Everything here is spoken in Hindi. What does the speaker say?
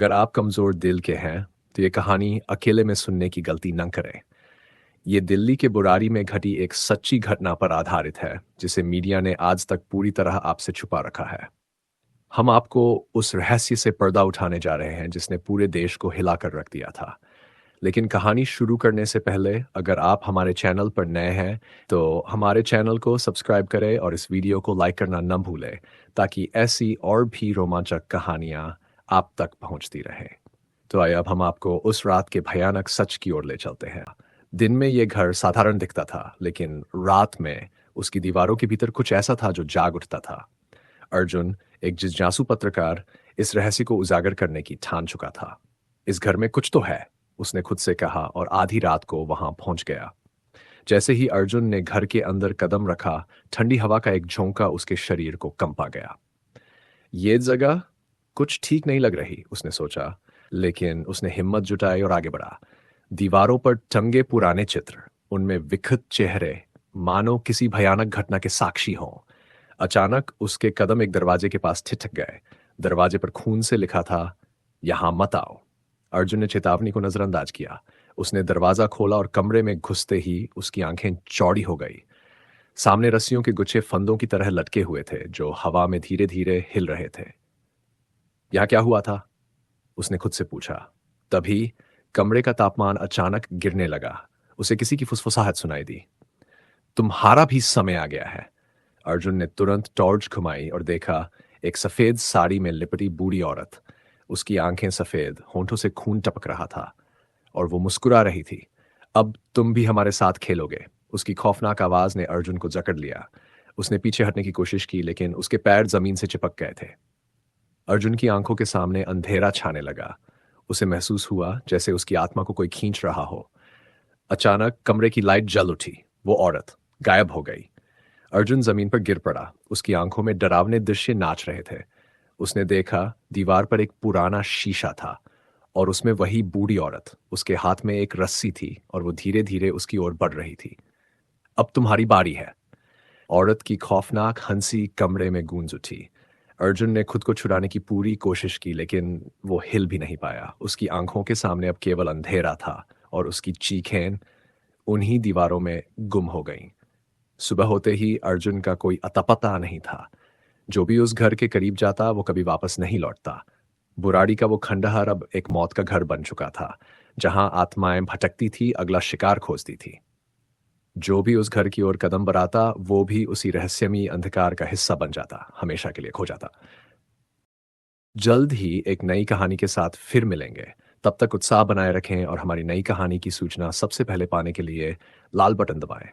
अगर आप कमज़ोर दिल के हैं, तो ये कहानी अकेले में सुनने की गलती न करें। ये दिल्ली के बुराड़ी में घटी एक सच्ची घटना पर आधारित है, जिसे मीडिया ने आज तक पूरी तरह आपसे छुपा रखा है। हम आपको उस रहस्य से पर्दा उठाने जा रहे हैं, जिसने पूरे देश को हिला कर रख दिया था। लेकिन कहानी शुरू करने से पहले, अगर आप हमारे चैनल पर नए हैं, तो हमारे चैनल को सब्सक्राइब करें और इस वीडियो को लाइक करना न भूलें, ताकि ऐसी और भी रोमांचक कहानियाँ आप तक पहुंचती रहें। तो आइए अब हम आपको उस रात के भयानक सच की ओर ले चलते हैं। दिन में ये घर साधारण दिखता था, लेकिन रात में उसकी दीवारों के भीतर कुछ ऐसा था जो जाग उठता था। अर्जुन, एक जिज्ञासु पत्रकार, इस रहस्य को उजागर करने की ठान चुका था। इस घर में कुछ तो है, उसने खुद से कहा और आधी रात को वहां पहुंच गया। जैसे ही अर्जुन ने घर के अंदर कदम रखा, ठंडी हवा का एक झोंका उसके शरीर को कंपा गया। ये जगह कुछ ठीक नहीं लग रही, उसने सोचा, लेकिन उसने हिम्मत जुटाई और आगे बढ़ा। दीवारों पर टंगे पुराने चित्र, उनमें विकृत चेहरे, मानो किसी भयानक घटना के साक्षी हों। अचानक उसके कदम एक दरवाजे के पास ठिठक गए। दरवाजे पर खून से लिखा था, यहां मत आओ। अर्जुन ने चेतावनी को नजरअंदाज किया। उसने दरवाजा खोला और कमरे में घुसते ही उसकी आंखें चौड़ी हो गई। सामने रस्सियों के गुच्छे फंदों की तरह लटके हुए थे, जो हवा में धीरे धीरे हिल रहे थे। यहां क्या हुआ था? उसने खुद से पूछा। तभी कमरे का तापमान अचानक गिरने लगा। उसे किसी की फुसफुसाहट सुनाई दी। तुम्हारा भी समय आ गया है। अर्जुन ने तुरंत टॉर्च घुमाई और देखा, एक सफेद साड़ी में लिपटी बूढ़ी औरत। उसकी आंखें सफेद, होंठों से खून टपक रहा था और वो मुस्कुरा रही थी। अब तुम भी हमारे साथ खेलोगे। उसकी खौफनाक आवाज ने अर्जुन को जकड़ लिया। उसने पीछे हटने की कोशिश की, लेकिन उसके पैर जमीन से चिपक गए थे। अर्जुन की आंखों के सामने अंधेरा छाने लगा। उसे महसूस हुआ जैसे उसकी आत्मा को कोई खींच रहा हो। अचानक कमरे की लाइट जल उठी। वो औरत गायब हो गई। अर्जुन जमीन पर गिर पड़ा। उसकी आंखों में डरावने दृश्य नाच रहे थे। उसने देखा, दीवार पर एक पुराना शीशा था और उसमें वही बूढ़ी औरत। उसके हाथ में एक रस्सी थी और वो धीरे धीरे उसकी ओर बढ़ रही थी। अब तुम्हारी बारी है। औरत की खौफनाक हंसी कमरे में गूंज उठी। अर्जुन ने खुद को छुड़ाने की पूरी कोशिश की, लेकिन वो हिल भी नहीं पाया। उसकी आंखों के सामने अब केवल अंधेरा था और उसकी चीखें उन्हीं दीवारों में गुम हो गईं। सुबह होते ही अर्जुन का कोई अता पता नहीं था। जो भी उस घर के करीब जाता, वो कभी वापस नहीं लौटता। बुराड़ी का वो खंडहर अब एक मौत का घर बन चुका था, जहां आत्माएं भटकती थी, अगला शिकार खोजती थी। जो भी उस घर की ओर कदम बढ़ाता, वो भी उसी रहस्यमयी अंधकार का हिस्सा बन जाता, हमेशा के लिए खो जाता। जल्द ही एक नई कहानी के साथ फिर मिलेंगे। तब तक उत्साह बनाए रखें और हमारी नई कहानी की सूचना सबसे पहले पाने के लिए लाल बटन दबाएं।